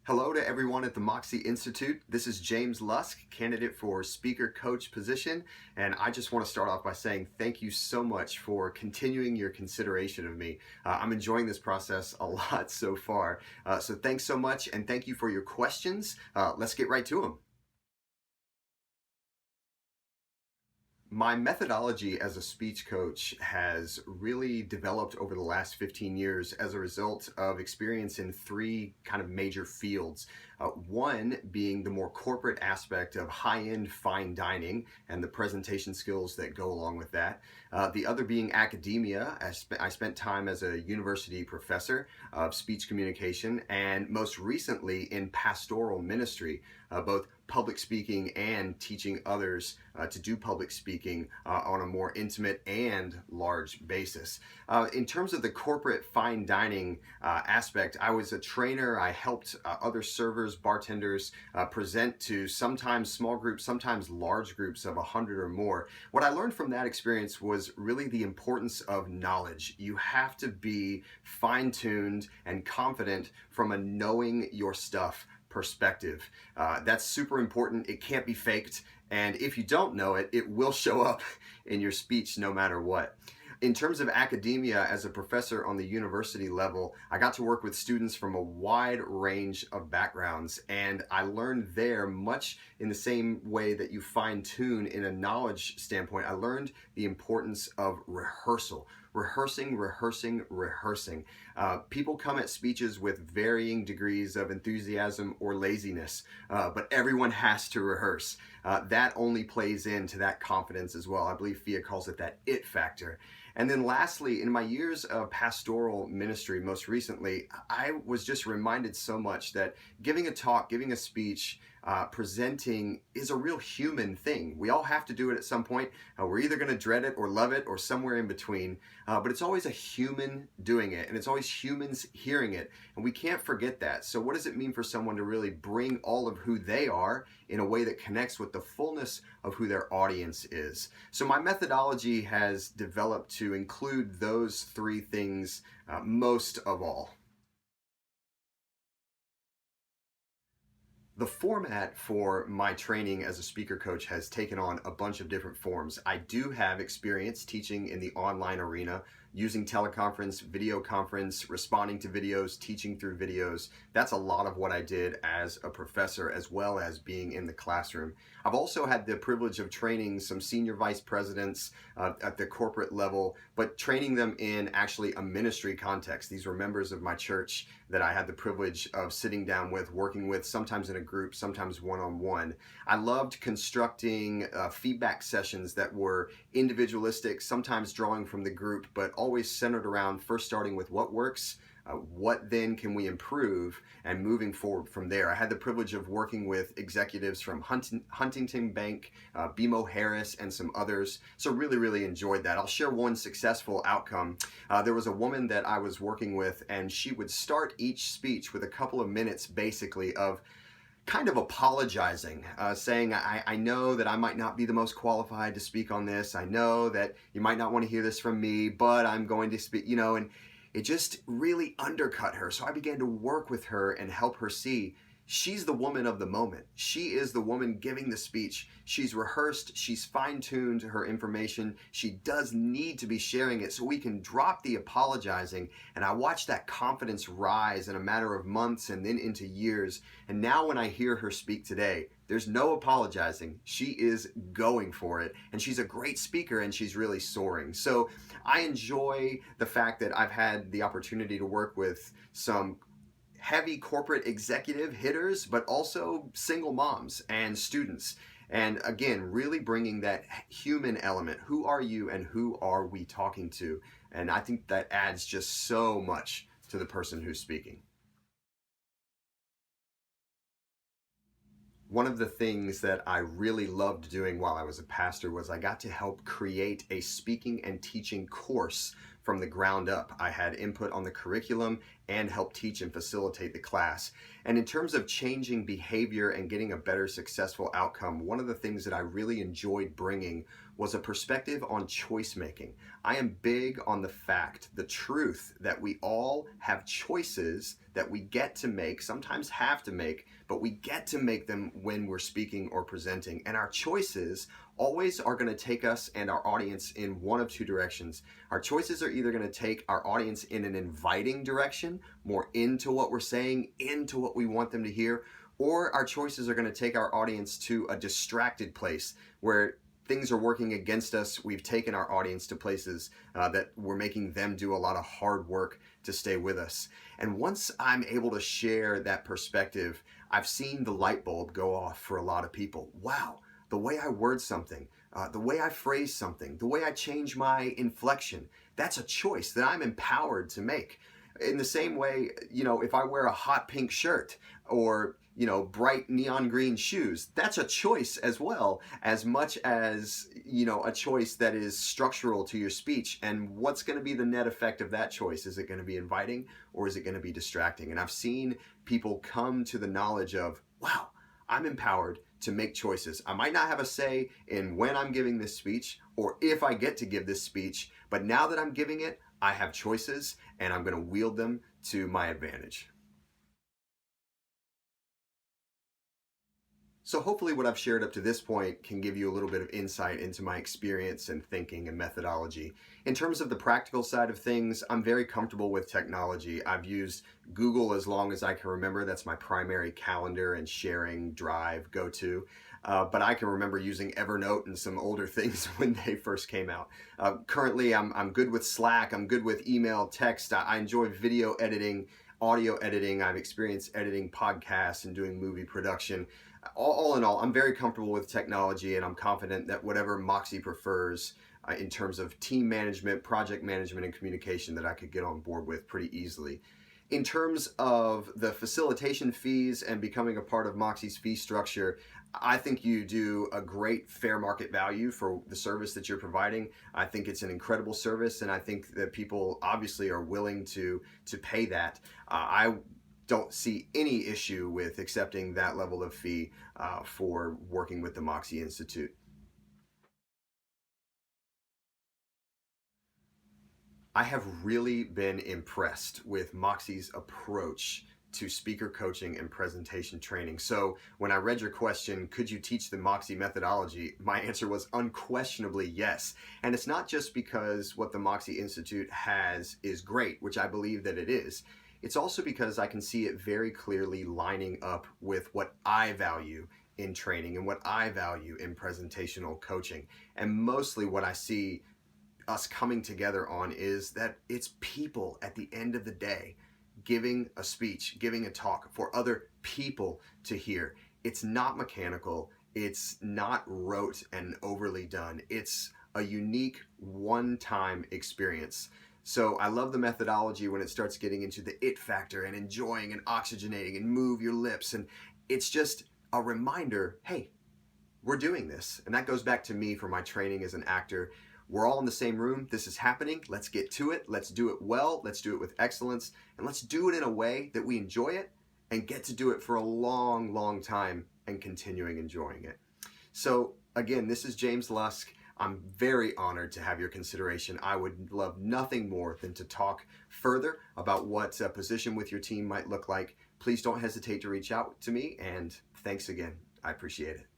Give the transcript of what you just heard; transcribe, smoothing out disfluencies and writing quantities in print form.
Hello to everyone at the MOXiE Institute. This is James Lusk, candidate for speaker coach position, and I just want to start off by saying thank you so much for continuing your consideration of me. I'm enjoying this process a lot so far, so thanks so much, and thank you for your questions. Let's get right to them. My methodology as a speech coach has really developed over the last 15 years as a result of experience in three kind of major fields. One being the more corporate aspect of high-end fine dining and the presentation skills that go along with that. The other being academia. I spent time as a university professor of speech communication, and most recently in pastoral ministry, both public speaking and teaching others to do public speaking on a more intimate and large basis. In terms of the corporate fine dining aspect, I was a trainer. I helped other servers, bartenders present to sometimes small groups, sometimes large groups of 100 or more. What I learned from that experience was really the importance of knowledge. You have to be fine-tuned and confident from a knowing your stuff perspective. That's super important. It can't be faked. And if you don't know it, it will show up in your speech no matter what. In terms of academia, as a professor on the university level, I got to work with students from a wide range of backgrounds, and I learned there much in the same way that you fine-tune in a knowledge standpoint. I learned the importance of rehearsal. Rehearsing. People come at speeches with varying degrees of enthusiasm or laziness, but everyone has to rehearse. That only plays into that confidence as well. I believe FIA calls it that it factor. And then lastly, in my years of pastoral ministry, most recently, I was just reminded so much that giving a talk, giving a speech, presenting is a real human thing. We all have to do it at some point. We're either going to dread it or love it or somewhere in between, but it's always a human doing it, and it's always humans hearing it, and we can't forget that. So what does it mean for someone to really bring all of who they are in a way that connects with the fullness of who their audience is? So my methodology has developed to include those three things most of all. The format for my training as a speaker coach has taken on a bunch of different forms. I do have experience teaching in the online arena, using teleconference, video conference, responding to videos, teaching through videos. That's a lot of what I did as a professor, as well as being in the classroom. I've also had the privilege of training some senior vice presidents at the corporate level, but training them in actually a ministry context. These were members of my church that I had the privilege of sitting down with, working with, sometimes in a group, sometimes one-on-one. I loved constructing feedback sessions that were individualistic, sometimes drawing from the group, but always centered around first starting with what works, what then can we improve, and moving forward from there. I had the privilege of working with executives from Huntington Bank, BMO Harris, and some others, so really enjoyed that. I'll share one successful outcome. There was a woman that I was working with, and she would start each speech with a couple of minutes basically of kind of apologizing, saying, I know that I might not be the most qualified to speak on this. I know that you might not want to hear this from me, but I'm going to speak, and it just really undercut her. So I began to work with her and help her see she's the woman of the moment. She is the woman giving the speech. She's rehearsed, she's fine-tuned her information. She does need to be sharing it so we can drop the apologizing. And I watched that confidence rise in a matter of months and then into years. And now when I hear her speak today, there's no apologizing. She is going for it, and she's a great speaker, and she's really soaring. So I enjoy the fact that I've had the opportunity to work with some heavy corporate executive hitters, but also single moms and students. And again, really bringing that human element. Who are you and who are we talking to? And I think that adds just so much to the person who's speaking. One of the things that I really loved doing while I was a pastor was I got to help create a speaking and teaching course from the ground up. I had input on the curriculum and helped teach and facilitate the class. And in terms of changing behavior and getting a better successful outcome, one of the things that I really enjoyed bringing was a perspective on choice making. I am big on the fact, the truth, that we all have choices that we get to make, sometimes have to make, but we get to make them when we're speaking or presenting. And our choices always are going to take us and our audience in one of two directions. Our choices are either going to take our audience in an inviting direction, more into what we're saying, into what we want them to hear, or our choices are going to take our audience to a distracted place where things are working against us. We've taken our audience to places that we're making them do a lot of hard work to stay with us. And once I'm able to share that perspective, I've seen the light bulb go off for a lot of people. Wow, the way I word something, the way I phrase something, the way I change my inflection, that's a choice that I'm empowered to make. In the same way, if I wear a hot pink shirt or bright neon green shoes, that's a choice as well, as much as, a choice that is structural to your speech. And what's going to be the net effect of that choice? Is it going to be inviting or is it going to be distracting? And I've seen people come to the knowledge of, wow, I'm empowered to make choices. I might not have a say in when I'm giving this speech or if I get to give this speech, but now that I'm giving it, I have choices and I'm going to wield them to my advantage. So hopefully what I've shared up to this point can give you a little bit of insight into my experience and thinking and methodology. In terms of the practical side of things, I'm very comfortable with technology. I've used Google as long as I can remember. That's my primary calendar and sharing drive go-to. But I can remember using Evernote and some older things when they first came out. Currently, I'm good with Slack. I'm good with email, text. I enjoy video editing, audio editing. I've experienced editing podcasts and doing movie production. All in all, I'm very comfortable with technology, and I'm confident that whatever MOXiE prefers in terms of team management, project management, and communication, that I could get on board with pretty easily. In terms of the facilitation fees and becoming a part of MOXiE's fee structure, I think you do a great fair market value for the service that you're providing. I think it's an incredible service, and I think that people obviously are willing to pay that. I don't see any issue with accepting that level of fee for working with the MOXiE Institute. I have really been impressed with MOXiE's approach to speaker coaching and presentation training. So when I read your question, could you teach the MOXiE methodology? My answer was unquestionably yes. And it's not just because what the MOXiE Institute has is great, which I believe that it is. It's also because I can see it very clearly lining up with what I value in training and what I value in presentational coaching. And mostly what I see us coming together on is that it's people at the end of the day giving a speech, giving a talk for other people to hear. It's not mechanical. It's not rote and overly done. It's a unique one-time experience. So I love the methodology when it starts getting into the it factor and enjoying and oxygenating and move your lips. And it's just a reminder, hey, we're doing this. And that goes back to me for my training as an actor. We're all in the same room. This is happening. Let's get to it. Let's do it well. Let's do it with excellence. And let's do it in a way that we enjoy it and get to do it for a long, long time and continuing enjoying it. So again, this is James Lusk. I'm very honored to have your consideration. I would love nothing more than to talk further about what a position with your team might look like. Please don't hesitate to reach out to me, and thanks again. I appreciate it.